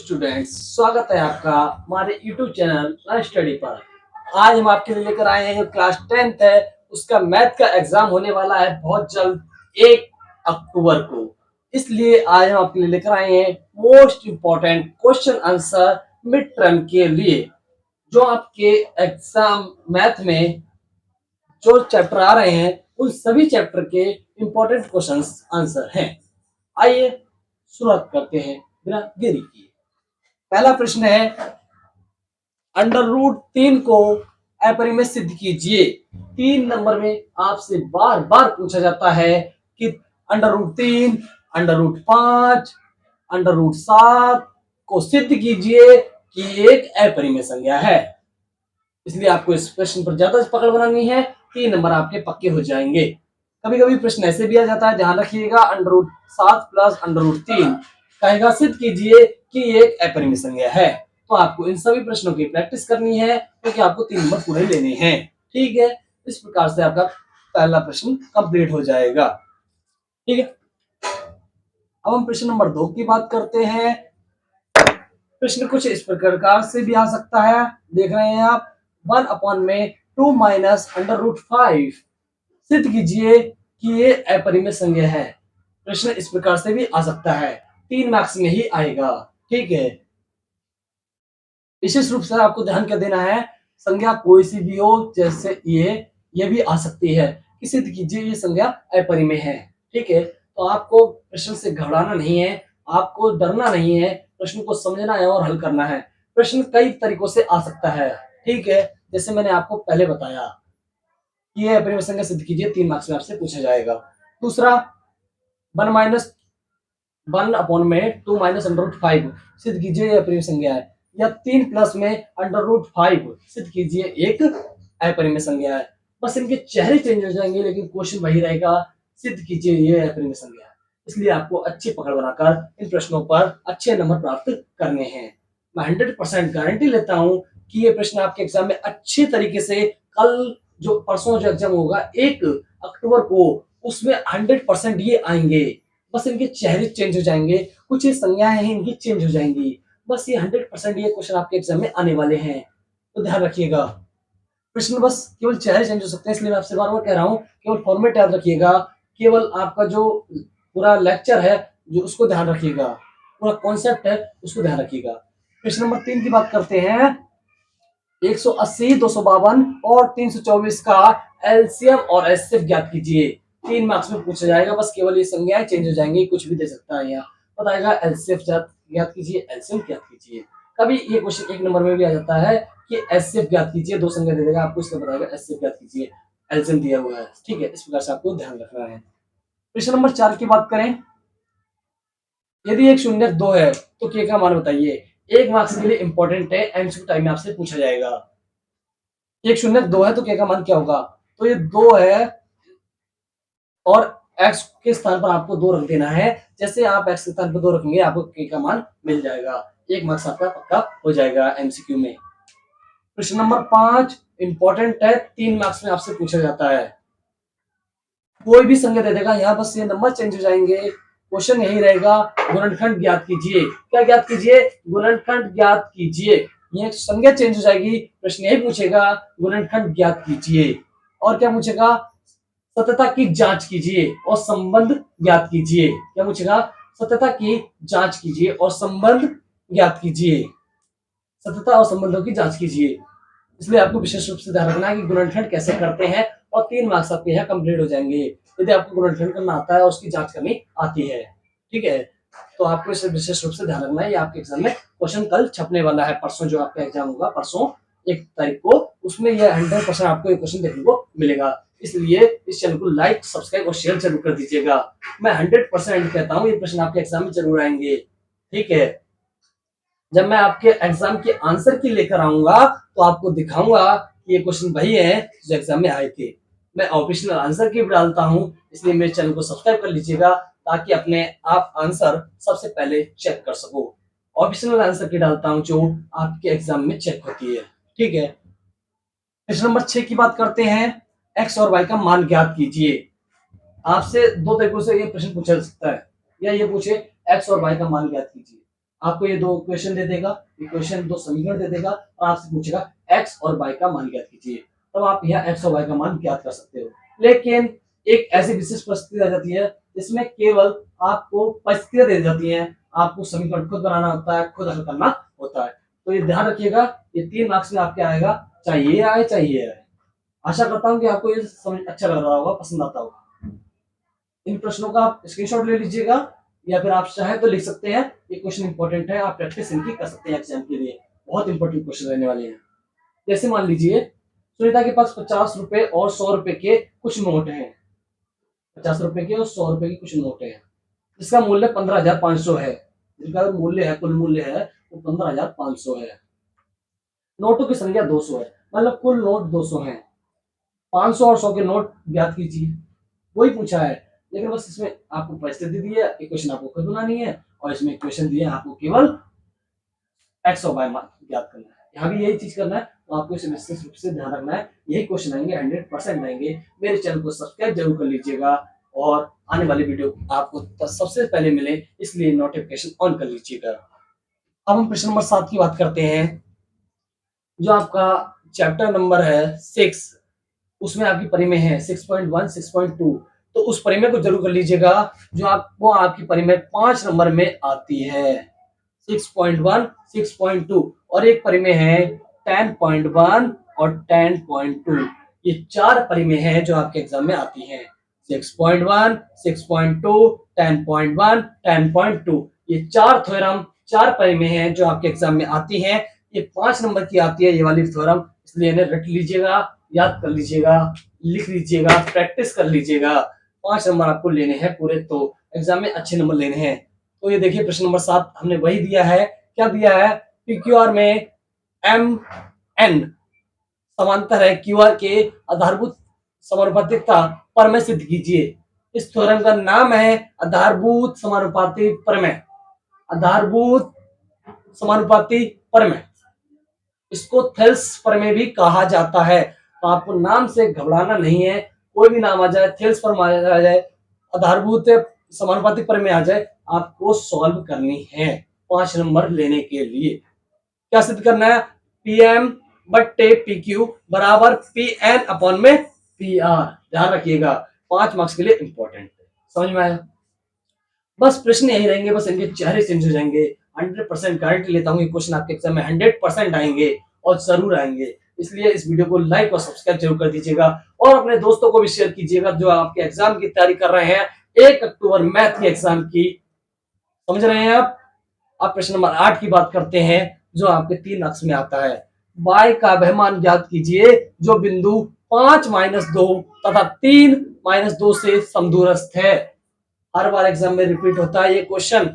Students, स्वागत है आपका हमारे YouTube चैनल लर्न स्टडी पर। आज हम आपके लिए लेकर आए हैं जो क्लास 10th है उसका मैथ का एग्जाम होने वाला है बहुत जल्द 1 अक्टूबर को। इसलिए आज हम आपके लिए लेकर आए हैं most important question answer mid term के लिए। जो आपके एग्जाम मैथ में जो चैप्टर आ रहे हैं उन सभी चैप्टर के इम्पोर्टेंट क्वेश्चन आंसर हैं। आइए शुरुआत करते हैं बिना देरी किए। पहला प्रश्न है, अंडर रूट 3 को अपरिमेय सिद्ध कीजिए। 3 नंबर में आपसे बार बार पूछा जाता है कि under root 3, under root 5, under root 7 को सिद्ध कीजिए कि एक अपरिमेय संख्या है। इसलिए आपको इस प्रश्न पर ज्यादा पकड़ बनानी है, 3 नंबर आपके पक्के हो जाएंगे। कभी कभी प्रश्न ऐसे भी आ जाता है, ध्यान रखिएगा, under root 7 plus under root 3 कहेगा सिद्ध कीजिए कि एक अपरिमेय संख्या है। तो आपको इन सभी प्रश्नों की प्रैक्टिस करनी है क्योंकि आपको 3 नंबर पूरे लेने हैं। ठीक है, इस प्रकार से आपका पहला प्रश्न कंप्लीट हो जाएगा। ठीक है, अब हम प्रश्न नंबर 2 की बात करते हैं। प्रश्न कुछ इस प्रकार से भी आ सकता है, देख रहे हैं आप, 1 अपॉन में 2 माइनस अंडर रूट 5 सिद्ध कीजिए कि ये अपरिमेय संख्या है। प्रश्न इस प्रकार से भी आ सकता है, 3 मार्क्स में ही आएगा। ठीक है, विशेष रूप से आपको ध्यान क्या देना है, संख्या कोई सी भी हो, जैसे ये भी आ सकती है कि सिद्ध कीजिए ये संख्या अपरिमेय है। ठीक है, तो आपको प्रश्न से घबराना नहीं है, आपको डरना नहीं है, प्रश्न को समझना है और हल करना है। प्रश्न कई तरीकों से आ सकता है। ठीक है, जैसे मैंने आपको पहले बताया, ये अपरिमेय संख्या सिद्ध कीजिए, 3 मार्क्स में आपसे पूछा जाएगा। दूसरा, 1 अपॉन में 2 माइनस अंडर रूट 5 सिद्ध कीजिए ये अपरिमेय संख्या है, या 3 प्लस में अंडर रूट 5 सिद्ध कीजिए एक अपरिमेय संख्या है। बस इनके चेहरे चेंज हो जाएंगे लेकिन क्वेश्चन वही रहेगा, सिद्ध कीजिए ये अपरिमेय संख्या है। इसलिए आपको अच्छी पकड़ बनाकर इन प्रश्नों पर अच्छे नंबर प्राप्त करने हैं। मैं 100% गारंटी लेता हूं कि ये प्रश्न आपके एग्जाम में अच्छे तरीके से, कल जो परसों जो एग्जाम होगा 1 अक्टूबर को, उसमें 100% ये आएंगे। बस इनके चेहरे चेंज हो जाएंगे, कुछ ये संज्ञाएं हैं इनकी चेंज हो जाएंगी। बस ये 100% ये क्वेश्चन आपके एग्जाम में आने वाले हैं, तो ध्यान रखिएगा। प्रश्न बस केवल चेहरे चेंज हो सकते हैं, इसलिए मैं आपसे बार बार कह रहा हूँ, केवल फॉर्मेट याद रखिएगा, केवल आपका जो पूरा लेक्चर है जो उसको ध्यान रखिएगा, पूरा कॉन्सेप्ट है उसको ध्यान रखिएगा। प्रश्न नंबर 3 की बात करते हैं। 180, 252 और 324 का एलसीएम और एचसीएफ ज्ञात कीजिए। 3 मार्क्स में पूछा जाएगा, बस केवल ये संज्ञाएं चेंज हो जाएंगी, कुछ भी दे सकता है यहाँ। बताएगा एलसीएफ ज्ञात कीजिए, एलसीएम ज्ञात कीजिए। कभी ये क्वेश्चन 1 नंबर में भी आ जाता है कि एचसीएफ ज्ञात कीजिए, 2 संज्ञा दे देगा आपको, इसका बताएगा एचसीएफ ज्ञात कीजिए, एलसीएम दिया हुआ है। ठीक है, इस प्रकार से आपको ध्यान रखना है। प्रश्न नंबर 4 की बात करें, यदि एक शून्य 2 है तो के का मान बताइए। 1 मार्क्स के लिए इंपॉर्टेंट है, एमसीक्यू टाइम में आपसे पूछा जाएगा। 1 0 2 है तो के का मान क्या होगा, तो ये 2 है और x के स्थान पर आपको 2 रख देना है। जैसे आप x के स्थान पर 2 रखेंगे आपको k का मान मिल जाएगा, 1 मार्क्स आपका पक्का हो जाएगा एमसीक्यू में। प्रश्न नंबर 5 इंपॉर्टेंट है, 3 मार्क्स में आपसे पूछा जाता है। कोई भी संख्या दे देगा, यहाँ बस ये नंबर चेंज हो जाएंगे, क्वेश्चन यही रहेगा, गुणनखंड ज्ञात कीजिए। क्या ज्ञात कीजिए, गुणनखंड ज्ञात कीजिए। ये संख्या चेंज हो जाएगी, प्रश्न यही पूछेगा, गुणनखंड ज्ञात कीजिए। और क्या पूछेगा, सत्यता की जांच कीजिए और संबंध ज्ञात कीजिए। क्या पूछेगा, सत्यता की जांच कीजिए और संबंध ज्ञात कीजिए, सत्यता और संबंधों की जांच कीजिए। इसलिए आपको विशेष रूप से ध्यान रखना है कि गुणनखंड कैसे करते हैं, और 3 मार्क्स आपके यहाँ कंप्लीट हो जाएंगे यदि आपको गुणनखंड करना आता है और उसकी जांच करनी आती है। ठीक है, तो आपको इसे विशेष रूप से ध्यान रखना है। ये आपके एग्जाम में क्वेश्चन कल छपने वाला है, परसों जो आपका एग्जाम होगा, परसों 1 तारीख को, उसमें यह 100% आपको ये क्वेश्चन देखने को मिलेगा। इसलिए इस चैनल को लाइक, सब्सक्राइब और शेयर जरूर कर दीजिएगा। मैं 100% कहता हूँ ये प्रश्न आपके एग्जाम में जरूर आएंगे। ठीक है, जब मैं आपके एग्जाम के आंसर की लेकर आऊंगा तो आपको दिखाऊंगा कि ये क्वेश्चन वही है जो एग्जाम में आए थे। मैं ऑफिशियल आंसर की भी डालता हूं, इसलिए मेरे चैनल को सब्सक्राइब कर लीजिएगा ताकि अपने आप आंसर सबसे पहले चेक कर सको। ऑफिशियल आंसर की डालता हूं जो आपके एग्जाम में चेक होती है। ठीक है, प्रश्न नंबर 6 की बात करते हैं। एक्स और वाई का मान ज्ञात कीजिए। आपसे 2 तरीकों से ये प्रश्न पूछा जा सकता है, या ये पूछे एक्स और वाई का मान ज्ञात कीजिए। आपको ये दो क्वेश्चन दे देगा, ये क्वेश्चन दो समीकरण दे देगा और आपसे पूछेगा एक्स और वाई का मान ज्ञात कीजिए। तब आप यहाँ एक्स और वाई का मान ज्ञात कर सकते हो। लेकिन एक ऐसी विशेष परिस्थिति आ जाती है जिसमें केवल आपको परिस्थितियां दे जाती हैं, आपको समीकरण खुद बनाना होता है, खुद हल करना होता है। तो ये ध्यान रखिएगा, ये 3 मार्क्स में आपके आएगा, चाहे ये आए चाहे ये आए। आशा करता हूँ कि आपको ये समझ अच्छा लग रहा होगा, पसंद आता होगा। इन प्रश्नों का आप स्क्रीनशॉट ले लीजिएगा या फिर आप चाहे तो लिख सकते हैं। ये क्वेश्चन इंपॉर्टेंट है, आप प्रैक्टिस इनकी कर सकते हैं एग्जाम के लिए, बहुत इंपॉर्टेंट क्वेश्चन रहने वाले हैं। जैसे मान लीजिए सुनीता के पास 50 रुपए और 100 रुपए के कुछ नोट हैं। 50 रुपए के और 100 रुपए के कुछ नोट हैं, जिसका मूल्य 15,500 है। जिनका मूल्य है, कुल मूल्य है वो 15,500 है। नोटों की संख्या 200 है, मतलब कुल नोट 200 हैं। 500 और 100 के नोट ज्ञात कीजिए, वही पूछा है। लेकिन बस इसमें आपको परिस्थिति दी है, इक्वेशन आपको खुद बनानी है और इसमें इक्वेशन दिए आपको केवल एक्स और वाई मान ज्ञात करना है। यहाँ भी यही चीज करना है, तो आपको इसे विशेष रूप से ध्यान रखना है। यही क्वेश्चन आएंगे, 100% आएंगे। मेरे चैनल को सब्सक्राइब जरूर कर लीजिएगा और आने वाली वीडियो आपको सबसे पहले मिले इसलिए नोटिफिकेशन ऑन कर लीजिएगा। अब हम प्रश्न नंबर 7 की बात करते हैं, जो आपका चैप्टर नंबर है 6, उसमें आपकी परिमेय है 6.1, 6.2। तो उस परिमेय को जरूर कर लीजिएगा, जो आपको आपकी परिमेय 5 नंबर में आती है। 6.1, 6.2 और एक परिमेय है 10.1 और 10.2। ये 4 परिमेय हैं जो आपके एग्जाम में आती हैं। 6.1, 6.2, 10.1, 10.2। ये 4 थ्योरम, 4 परिमेय हैं जो आपके एग्जाम में आती हैं। ये 5 नंबर की आती है ये वाली थ्योरम, इसलिए इन्हें रट लीजिएगा, याद कर लीजिएगा, लिख लीजिएगा, प्रैक्टिस कर लीजिएगा। 5 नंबर आपको लेने हैं पूरे, तो एग्जाम में अच्छे नंबर लेने हैं। तो ये देखिए प्रश्न नंबर 7 हमने वही दिया है। क्या दिया है? PQR में MN समांतर है QR के आधारभूत समानुपातिकता प्रमेय सिद्ध कीजिए। इस थ्योरम का नाम है आधारभूत समानुपाती प्रमेय। आधारभूत समानुपाती प्रमेय, इसको थेल्स प्रमेय भी कहा जाता है। तो आपको नाम से घबराना नहीं है, कोई भी नाम आ जाए, थेल्स प्रमेय आ जाए, आधारभूत समानुपाती प्रमेय आ जाए, आपको सॉल्व करनी है 5 नंबर लेने के लिए। क्या सिद्ध करना है? PM बट्टे PQ बराबर PN अपॉन में PR। ध्यान रखिएगा, 5 मार्क्स के लिए इंपॉर्टेंट है। समझ में आया? बस प्रश्न यही रहेंगे, बस इनके चेहरे चेंज हो जाएंगे। 100% गारंटी लेता हूँ कि क्वेश्चन आपके एग्जाम में 100% आएंगे और जरूर आएंगे। इसलिए इस वीडियो को लाइक और सब्सक्राइब जरूर कर दीजिएगा और अपने दोस्तों को भी शेयर कीजिएगा जो आपके एग्जाम की तैयारी कर रहे हैं, 1 अक्टूबर मैथ की एग्जाम की। समझ रहे हैं आप? अब प्रश्न नंबर 8 की बात करते हैं, जो आपके 3 मार्क्स में आता है। y का वहमान ज्ञात कीजिए जो बिंदु 5-2 तथा 3-2 से समदूरस्थ है। हर बार एग्जाम में रिपीट होता है ये क्वेश्चन,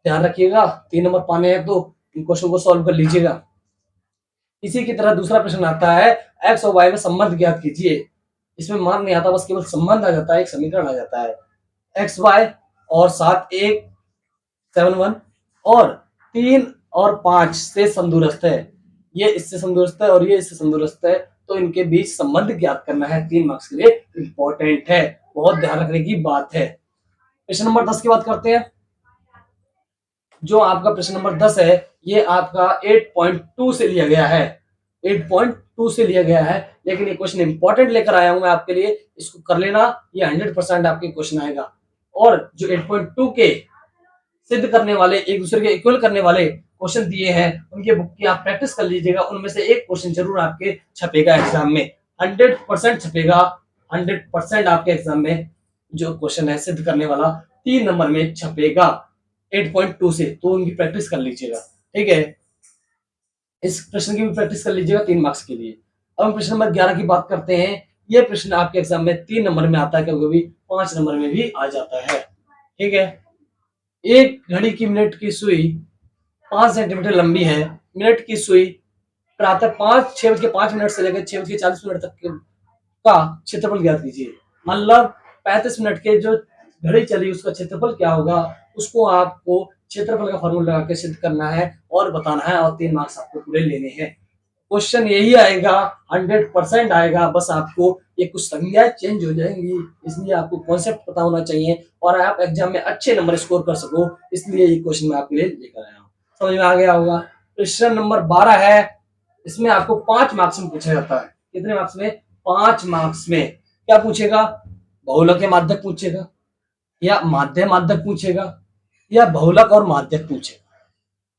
ध्यान रखिएगा। 3 नंबर पाने हैं तो इन क्वेश्चन को सॉल्व कर लीजिएगा। इसी की तरह दूसरा प्रश्न आता है, एक्स और वाई में संबंध ज्ञात कीजिए। इसमें मान नहीं आता, बस केवल संबंध आ जाता है, एक समीकरण आ जाता है। एक्स वाई और 7, 1, 7, 1 और 3 और 5 से समदूरस्थ है। ये इससे समदूरस्थ है और ये इससे समदूरस्थ है, तो इनके बीच संबंध ज्ञात करना है। 3 मार्क्स के लिए इंपॉर्टेंट है, बहुत ध्यान रखने की बात है। प्रश्न नंबर 10 की बात करते हैं। जो आपका प्रश्न नंबर 10 है, ये आपका 8.2 से लिया गया है। 8.2 से लिया गया है, लेकिन ये क्वेश्चन इंपॉर्टेंट लेकर आया हूं मैं आपके लिए, इसको कर लेना, ये 100% आपके क्वेश्चन आएगा। और जो 8.2 के सिद्ध करने वाले, एक दूसरे के इक्वल करने वाले क्वेश्चन दिए हैं, उनके बुक की आप प्रैक्टिस कर लीजिएगा। उनमें से एक क्वेश्चन जरूर आपके छपेगा एग्जाम में, 100% छपेगा। 100% आपके एग्जाम में जो क्वेश्चन है सिद्ध करने वाला 3 नंबर में छपेगा 8.2 से, तो उनकी प्रैक्टिस कर लीजिएगा। ठीक है, इस प्रश्न की भी प्रैक्टिस कर लीजिएगा 3 मार्क्स के लिए। अब हम प्रश्न नंबर 11 की बात करते हैं। ये प्रश्न आपके एग्जाम में 3 नंबर में आता है, कभी 5 नंबर में भी आ जाता है। ठीक है, एक घड़ी की मिनट की सुई 5 सेंटीमीटर लंबी है। मिनट की सुई प्रातः 6:05 से लेकर 6:40 तक का क्षेत्रफल ज्ञात कीजिए। मतलब 35 मिनट के जो घड़ी चली उसका क्षेत्रफल क्या होगा, उसको आपको क्षेत्रफल का फॉर्मूला लगा के सिद्ध करना है और बताना है, और 3 मार्क्स आपको पूरे लेने हैं। क्वेश्चन यही आएगा, 100% आएगा, बस आपको ये कुछ संज्ञाएं चेंज हो जाएंगी, इसलिए आपको कॉन्सेप्ट पता होना चाहिए और आप एग्जाम में अच्छे नंबर स्कोर कर सको, इसलिए ये क्वेश्चन मैं आपके लिए लेकर आया हूँ। समझ में आ गया होगा। क्वेश्चन नंबर 12 है, इसमें आपको 5 मार्क्स में पूछा जाता है। कितने मार्क्स में? 5 मार्क्स में। क्या पूछेगा? बहुलक या माध्यक पूछेगा, या माध्य माध्यक पूछेगा, या बहुलक और माध्यक पूछेगा।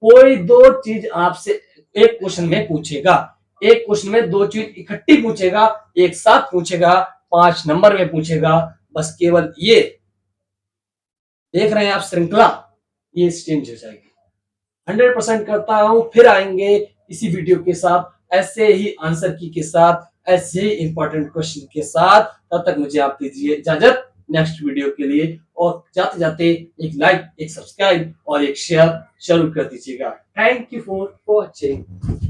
कोई दो चीज आपसे एक क्वेश्चन में पूछेगा। एक क्वेश्चन में दो चीज इकट्ठी पूछेगा, एक साथ पूछेगा, 5 नंबर में पूछेगा। बस केवल ये देख रहे हैं आप श्रृंखला, ये चेंज हो जाएगी। 100% करता हूं, फिर आएंगे इसी वीडियो के साथ, ऐसे ही आंसर की के साथ, ऐसे ही इंपॉर्टेंट क्वेश्चन के साथ। तब तक मुझे आप दीजिए इजाजत नेक्स्ट वीडियो के लिए, और जाते जाते एक लाइक, एक सब्सक्राइब और एक शेयर जरूर कर दीजिएगा। Thank you for watching.